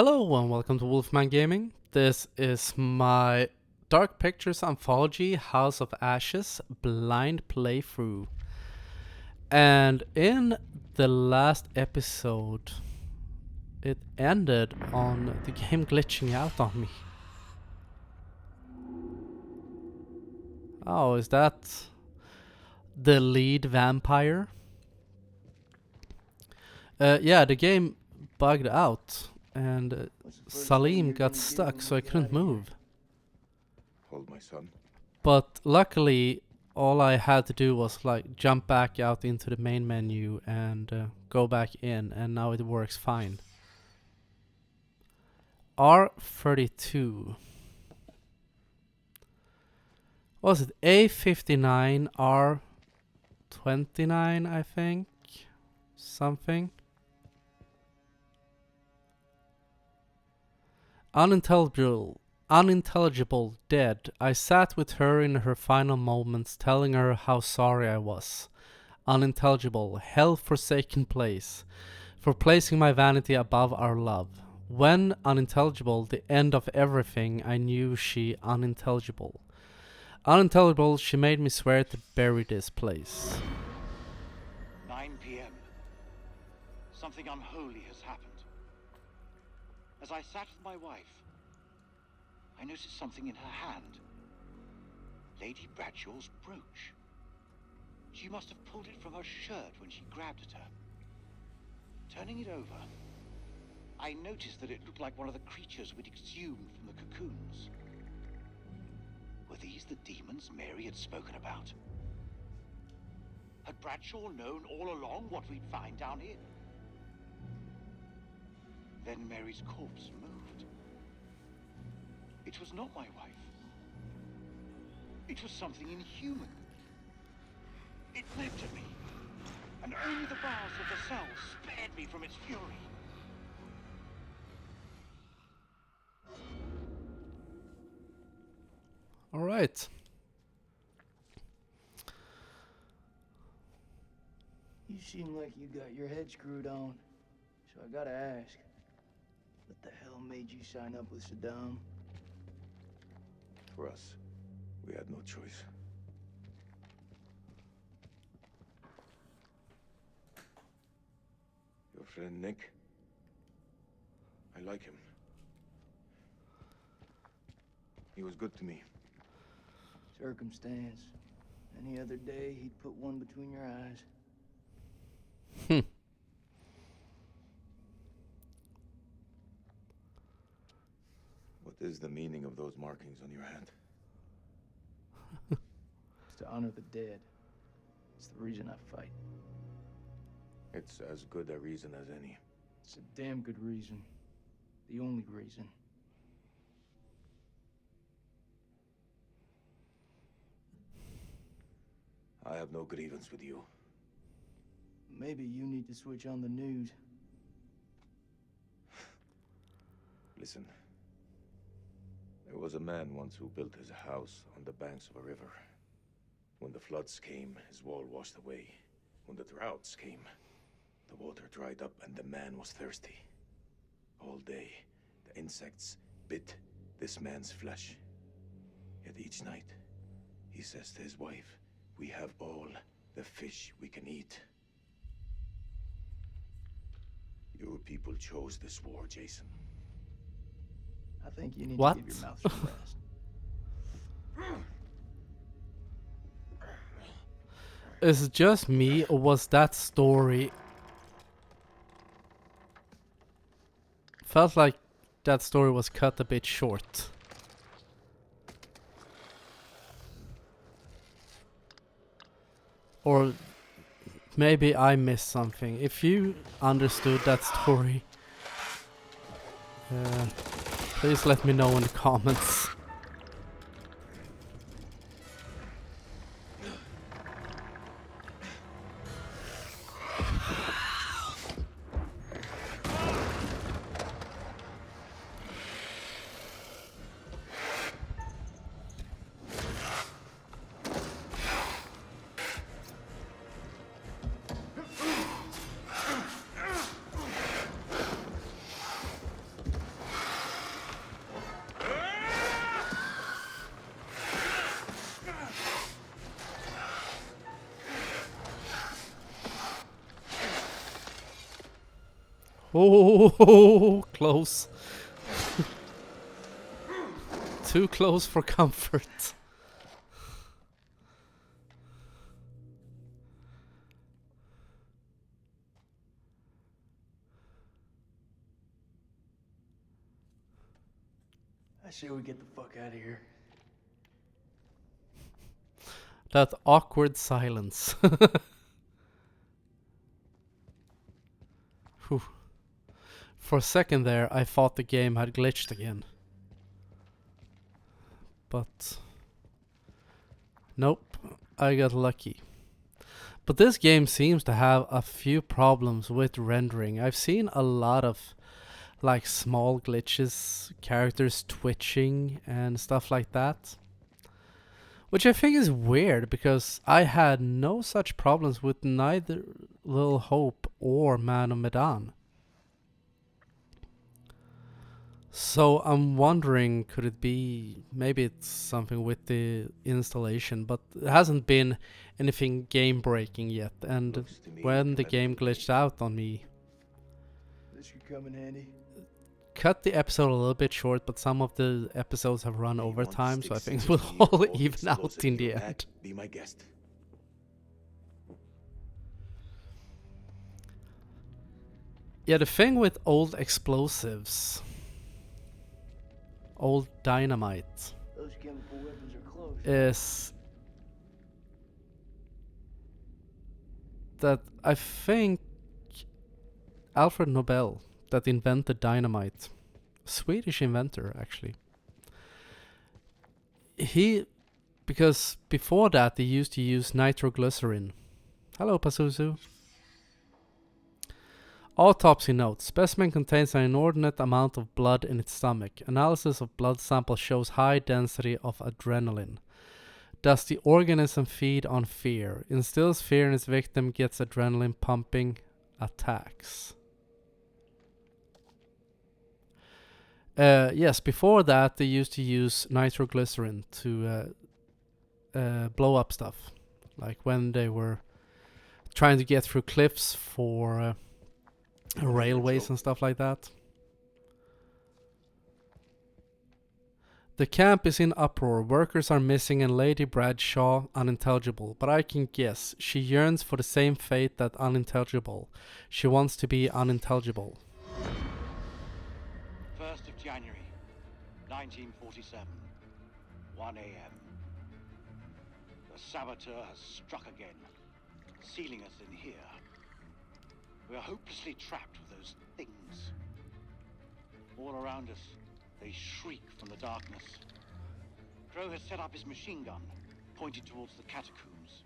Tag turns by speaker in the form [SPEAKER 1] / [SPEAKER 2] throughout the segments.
[SPEAKER 1] Hello and welcome to Wolfman Gaming. This is my Dark Pictures Anthology House of Ashes blind playthrough. And in the last episode, it ended on the game glitching out on me. Oh, is that the lead vampire? Yeah, the game bugged out. And Salim got stuck, so I couldn't move.
[SPEAKER 2] Hold my son.
[SPEAKER 1] But luckily, all I had to do was like jump back out into the main menu and go back in, and now it works fine. R32. What was it? A59, R29, I think? Something. Unintelligible, dead. I sat with her in her final moments, telling her how sorry I was. Unintelligible, hell-forsaken place, for placing my vanity above our love. When unintelligible, the end of everything, I knew she unintelligible. Unintelligible, she made me swear to bury this place.
[SPEAKER 3] 9 p.m. Something unholy has happened. As I sat with my wife, I noticed something in her hand. Lady Bradshaw's brooch. She must have pulled it from her shirt when she grabbed at her. Turning it over, I noticed that it looked like one of the creatures we'd exhumed from the cocoons. Were these the demons Mary had spoken about? Had Bradshaw known all along what we'd find down here? Then Mary's corpse moved. It was not my wife. It was something inhuman. It leapt at me, and only the bars of the cell spared me from its fury.
[SPEAKER 1] All right.
[SPEAKER 4] You seem like you got your head screwed on, so I gotta ask. What the hell made you sign up with Saddam?
[SPEAKER 2] For us, we had no choice. Your friend Nick? I like him. He was good to me.
[SPEAKER 4] Circumstance. Any other day, he'd put one between your eyes.
[SPEAKER 2] What is the meaning of those markings on your hand?
[SPEAKER 4] It's to honor the dead. It's the reason I fight.
[SPEAKER 2] It's as good a reason as any.
[SPEAKER 4] It's a damn good reason. The only reason.
[SPEAKER 2] I have no grievance with you.
[SPEAKER 4] Maybe you need to switch on the news.
[SPEAKER 2] Listen. There was a man once who built his house on the banks of a river. When the floods came, his wall washed away. When the droughts came, the water dried up and the man was thirsty. All day, the insects bit this man's flesh. Yet each night, he says to his wife, "We have all the fish we can eat." Your people chose this war, Jason.
[SPEAKER 4] I think you need
[SPEAKER 1] What?
[SPEAKER 4] to give your mouth some rest.
[SPEAKER 1] Is it just me, or was that story... Felt like that story was cut a bit short. Or maybe I missed something. If you understood that story, please let me know in the comments. Oh, close. Too close for comfort.
[SPEAKER 4] I say we get the fuck out of here.
[SPEAKER 1] That awkward silence. Whew. For a second there, I thought the game had glitched again. But nope, I got lucky. But this game seems to have a few problems with rendering. I've seen a lot of like small glitches, characters twitching and stuff like that. Which I think is weird because I had no such problems with neither Little Hope or Man of Medan. So I'm wondering, could it be, maybe it's something with the installation, but it hasn't been anything game breaking yet. And
[SPEAKER 2] Looks to me
[SPEAKER 1] when
[SPEAKER 2] like
[SPEAKER 1] the
[SPEAKER 2] a
[SPEAKER 1] game
[SPEAKER 2] metal
[SPEAKER 1] glitched
[SPEAKER 2] thing.
[SPEAKER 1] out on me,
[SPEAKER 4] This could come in handy.
[SPEAKER 1] cut the episode a little bit short, but some of the episodes have run
[SPEAKER 2] If you want
[SPEAKER 1] overtime, so I
[SPEAKER 2] sticks
[SPEAKER 1] think it will
[SPEAKER 2] sticking in
[SPEAKER 1] all
[SPEAKER 2] your or
[SPEAKER 1] even out
[SPEAKER 2] explosive
[SPEAKER 1] in the
[SPEAKER 2] your
[SPEAKER 1] end.
[SPEAKER 2] neck, be my guest.
[SPEAKER 1] Yeah, the thing with old explosives, old dynamite,
[SPEAKER 4] Those chemical weapons are close.
[SPEAKER 1] is that I think Alfred Nobel, that invented dynamite, Swedish inventor actually, because before that they used to use nitroglycerin. Hello, Pazuzu. Autopsy note. Specimen contains an inordinate amount of blood in its stomach. Analysis of blood sample shows high density of adrenaline. Does the organism feed on fear? Instills fear in its victim, gets adrenaline pumping, attacks. Yes, before that they used to use nitroglycerin to blow up stuff. Like when they were trying to get through cliffs for railways and stuff like that. The camp is in uproar. Workers are missing and Lady Bradshaw unintelligible. But I can guess. She yearns for the same fate that unintelligible. She wants to be unintelligible.
[SPEAKER 3] 1st of January, 1947, 1 a.m. The saboteur has struck again, sealing us in here. We are hopelessly trapped with those things. All around us, they shriek from the darkness. Crow has set up his machine gun, pointed towards the catacombs.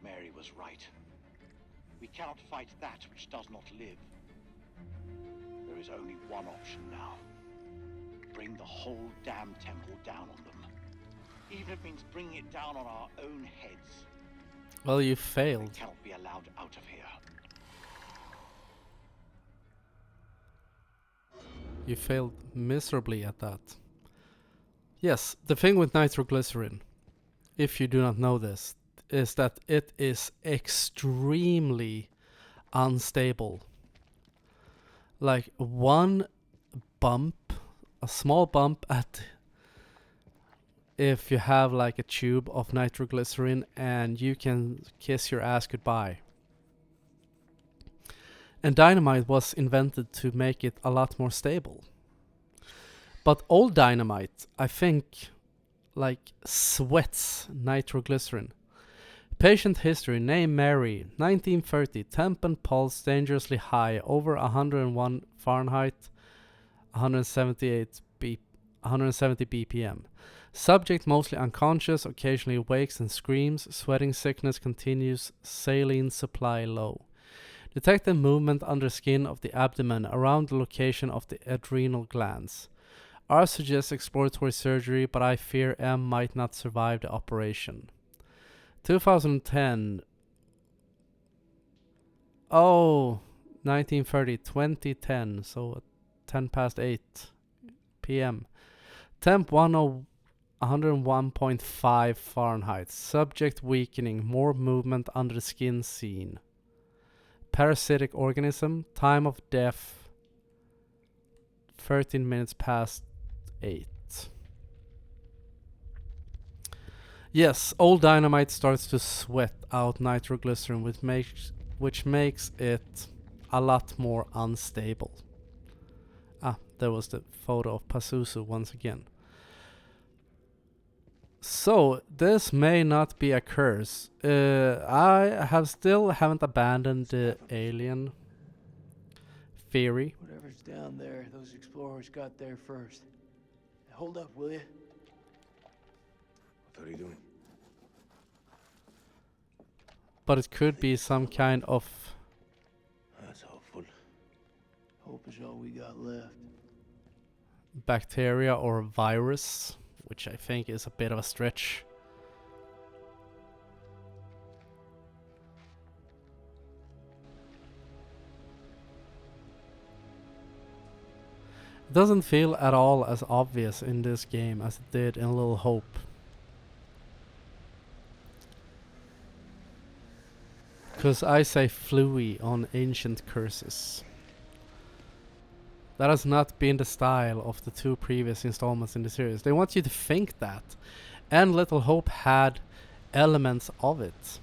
[SPEAKER 3] Mary was right. We cannot fight that which does not live. There is only one option now. Bring the whole damn temple down on them. Even if it means bringing it down on our own heads.
[SPEAKER 1] Well, you
[SPEAKER 3] They
[SPEAKER 1] failed.
[SPEAKER 3] cannot be allowed out of here.
[SPEAKER 1] You failed miserably at that. Yes, the thing with nitroglycerin, if you do not know this, is that it is extremely unstable. Like one bump, a small bump if you have like a tube of nitroglycerin, and you can kiss your ass goodbye. And dynamite was invented to make it a lot more stable. But old dynamite, I think, like sweats nitroglycerin. Patient history: name Mary, 1930, temp and pulse dangerously high, over 101 Fahrenheit, 170 BPM. Subject mostly unconscious, occasionally wakes and screams, sweating sickness continues, saline supply low. Detected movement under skin of the abdomen around the location of the adrenal glands. R suggests exploratory surgery, but I fear M might not survive the operation. 2010. Oh, 1930, 2010, so 10 past 8 p.m. Temp 101.5 Fahrenheit. Subject weakening, more movement under the skin seen. parasitic organism. Time of death 13 minutes past 8. Yes, old dynamite starts to sweat out nitroglycerin, which makes it a lot more unstable. Ah, there was the photo of Pazuzu once again. So, this may not be a curse. I haven't abandoned the alien theory.
[SPEAKER 4] Whatever's down there, those explorers got there first. Hold up, will you?
[SPEAKER 2] What are you doing?
[SPEAKER 1] But it could be some kind of
[SPEAKER 2] That's awful.
[SPEAKER 4] Hope is all we got left.
[SPEAKER 1] bacteria or virus, which I think is a bit of a stretch. It doesn't feel at all as obvious in this game as it did in Little Hope. Because I say fluey on Ancient Curses. That has not been the style of the 2 previous installments in the series. They want you to think that. And Little Hope had elements of it.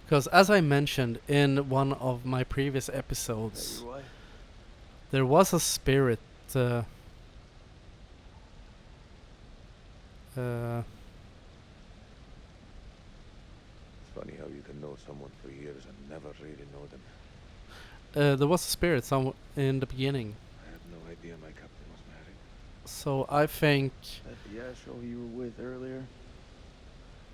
[SPEAKER 1] Because as I mentioned in one of my previous episodes, there was a spirit
[SPEAKER 2] It's funny how you can know someone for years and never really know them.
[SPEAKER 1] there was a spirit in the beginning.
[SPEAKER 2] I had no idea my captain was married.
[SPEAKER 1] So I think
[SPEAKER 4] That the asshole you were with earlier?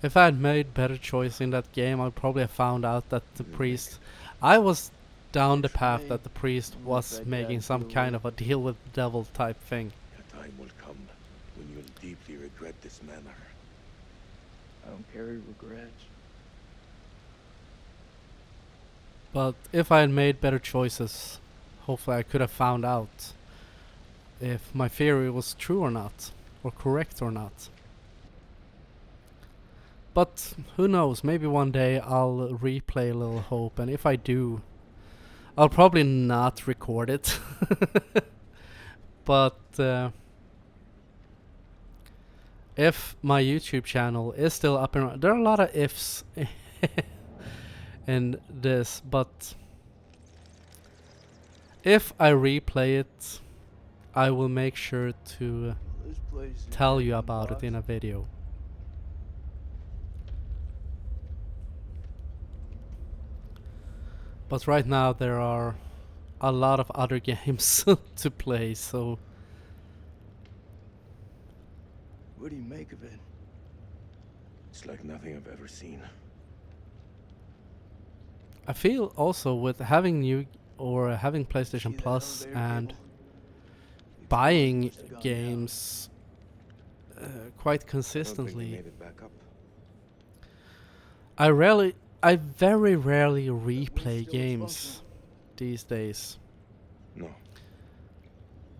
[SPEAKER 1] if I had made better choice in that game, I'd probably have found out that the priest... I was down the path that the priest was making some kind of a deal with the devil type thing.
[SPEAKER 2] A time will come when you'll deeply regret this manner.
[SPEAKER 4] I don't carry regrets.
[SPEAKER 1] But if I had made better choices, hopefully I could have found out if my theory was true or not, or correct or not. But who knows, maybe one day I'll replay Little Hope, and if I do, I'll probably not record it. But if my YouTube channel is still up and running, there are a lot of ifs in this, but if I replay it, I will make sure to
[SPEAKER 4] This place is
[SPEAKER 1] tell you
[SPEAKER 4] getting
[SPEAKER 1] about it
[SPEAKER 4] lost.
[SPEAKER 1] in a video. But right now there are a lot of other games to play, so
[SPEAKER 4] What do you make of it?
[SPEAKER 2] It's like nothing I've ever seen.
[SPEAKER 1] I feel also with having having
[SPEAKER 4] See
[SPEAKER 1] PlayStation
[SPEAKER 4] that
[SPEAKER 1] Plus
[SPEAKER 4] elevator
[SPEAKER 1] and
[SPEAKER 4] cable? The
[SPEAKER 1] buying
[SPEAKER 4] explorers must have gone
[SPEAKER 1] games quite
[SPEAKER 2] I don't think they
[SPEAKER 1] consistently,
[SPEAKER 2] made it back up.
[SPEAKER 1] I very rarely replay
[SPEAKER 4] still
[SPEAKER 1] games
[SPEAKER 4] dysfunctional.
[SPEAKER 1] these days.
[SPEAKER 2] No,
[SPEAKER 4] down.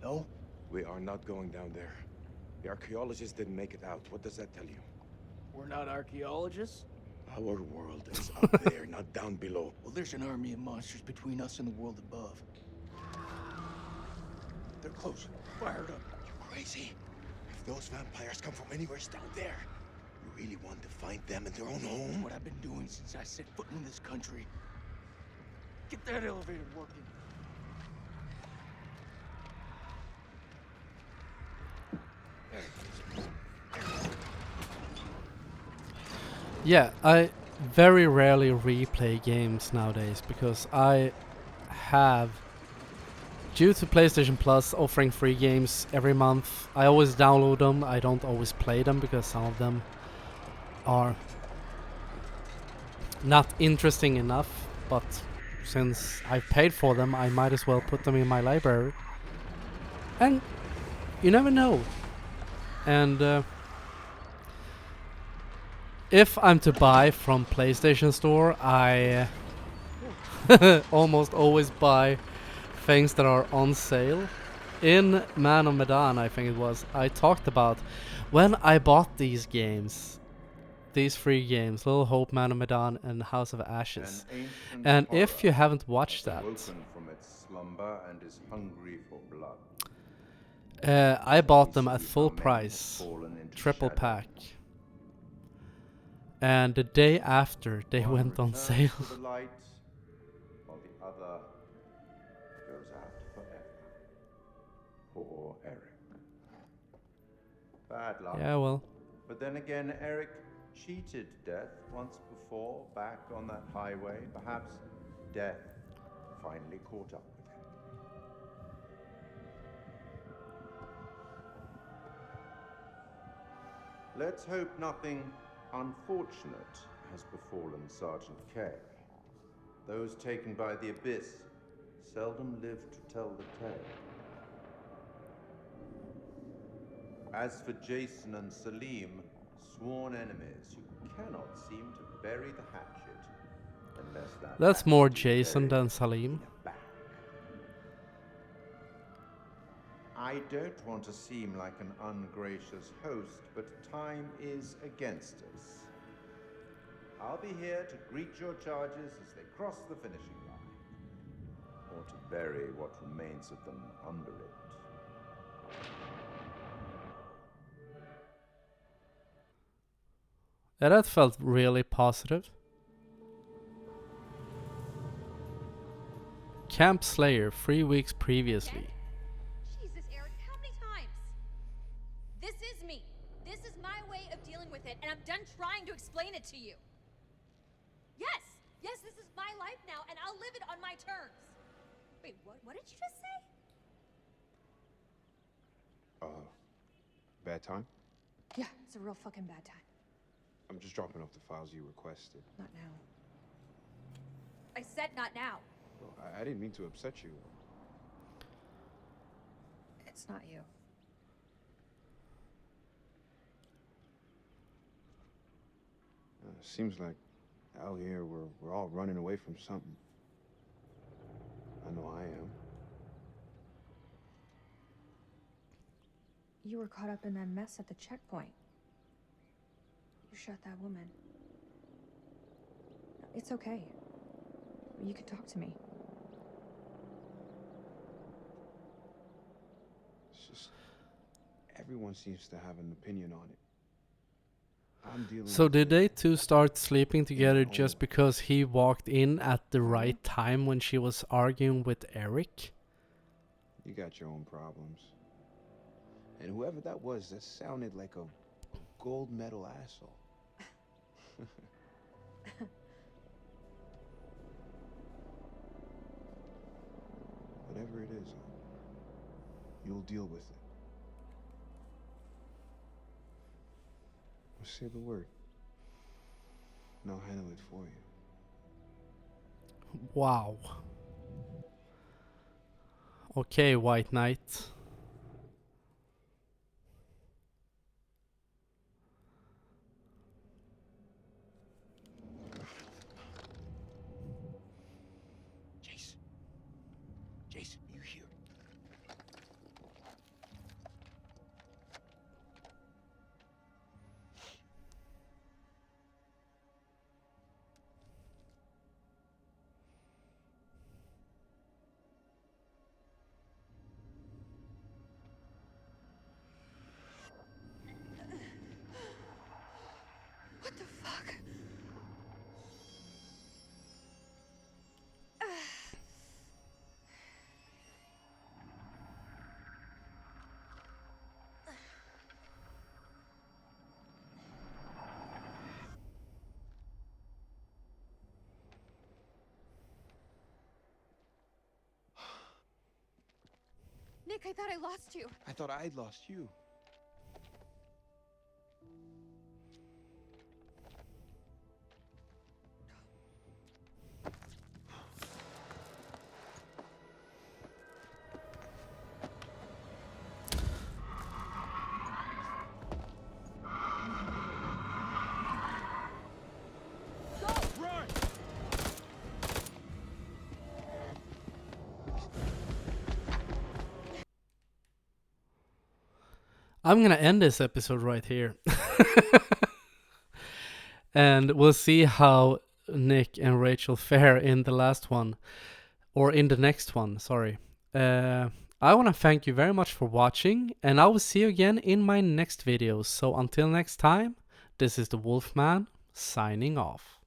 [SPEAKER 4] No?
[SPEAKER 2] we are not going down there. The archaeologists didn't make it out. What does that tell you?
[SPEAKER 4] We're not archaeologists?
[SPEAKER 2] Our world is up there, not down below.
[SPEAKER 4] Well, there's an army of monsters between us and the world above. They're close. Fired up.
[SPEAKER 2] You crazy? If those vampires come from anywhere down there, you really want to find them in their own
[SPEAKER 4] That's
[SPEAKER 2] home?
[SPEAKER 4] what I've been doing since I set foot in this country. Get that elevator working.
[SPEAKER 1] Yeah, I very rarely replay games nowadays because I have, due to PlayStation Plus offering free games every month, I always download them. I don't always play them because some of them are not interesting enough, but since I've paid for them, I might as well put them in my library. And you never know. And if I'm to buy from PlayStation Store, I almost always buy things that are on sale. In Man of Medan, I think it was, I talked about when I bought these games, these 3 games, Little Hope, Man of Medan, and House of Ashes.
[SPEAKER 5] An ancient
[SPEAKER 1] And if
[SPEAKER 5] horror
[SPEAKER 1] you haven't watched
[SPEAKER 5] has
[SPEAKER 1] that,
[SPEAKER 5] awoken from its slumber and is hungry for blood.
[SPEAKER 1] I bought them
[SPEAKER 5] We
[SPEAKER 1] at
[SPEAKER 5] see
[SPEAKER 1] full
[SPEAKER 5] how many have
[SPEAKER 1] price,
[SPEAKER 5] fallen into
[SPEAKER 1] triple
[SPEAKER 5] shadow.
[SPEAKER 1] pack. And the day after, they
[SPEAKER 5] One
[SPEAKER 1] went on
[SPEAKER 5] returns
[SPEAKER 1] sale.
[SPEAKER 5] to the light, while the other goes out forever. Poor Eric. Bad luck.
[SPEAKER 1] Yeah, well,
[SPEAKER 5] But then again, Eric cheated death once before, back on that highway. Perhaps death finally caught up with him. Let's hope nothing unfortunate has befallen Sergeant K. Those taken by the Abyss seldom live to tell the tale. As for Jason and Salim, sworn enemies who cannot seem to bury the hatchet unless that
[SPEAKER 1] that's more
[SPEAKER 5] hatchet is
[SPEAKER 1] Jason
[SPEAKER 5] buried
[SPEAKER 1] than Salim.
[SPEAKER 5] in a bag. I don't want to seem like an ungracious host, but time is against us. I'll be here to greet your charges as they cross the finishing line, or to bury what remains of them under it.
[SPEAKER 1] Yeah, that felt really positive. Camp Slayer, 3 weeks previously.
[SPEAKER 6] Jesus, Eric, how many times? This is me. This is my way of dealing with it, and I'm done trying to explain it to you. Yes, this is my life now, and I'll live it on my terms. Wait, what did you just say?
[SPEAKER 7] Bad time?
[SPEAKER 6] Yeah, it's a real fucking bad time.
[SPEAKER 7] I'm just dropping off the files you requested.
[SPEAKER 6] Not now. I said not now.
[SPEAKER 7] Well, I didn't mean to upset you.
[SPEAKER 6] It's not you.
[SPEAKER 7] Seems like out here we're all running away from something. I know I am.
[SPEAKER 6] You were caught up in that mess at the checkpoint. You shot that woman. It's okay. You can talk to me.
[SPEAKER 7] It's just everyone seems to have an opinion on it. I'm dealing
[SPEAKER 1] So
[SPEAKER 7] with
[SPEAKER 1] did
[SPEAKER 7] it.
[SPEAKER 1] they two start sleeping together
[SPEAKER 7] No.
[SPEAKER 1] just because he walked in at the right time when she was arguing with Eric?
[SPEAKER 7] You got your own problems. And whoever that was, that sounded like a gold medal asshole. Whatever it is, you'll deal with it. Say the word, and I'll handle it for you.
[SPEAKER 1] Wow. Okay, White Knight.
[SPEAKER 3] Jason, you here?
[SPEAKER 6] What the fuck? Nick, I thought I lost you.
[SPEAKER 7] I thought I'd lost you.
[SPEAKER 1] I'm gonna end this episode right here. And we'll see how Nick and Rachel fare in the last one. Or in the next one, sorry. I want to thank you very much for watching, and I will see you again in my next videos. So until next time, this is the Wolfman signing off.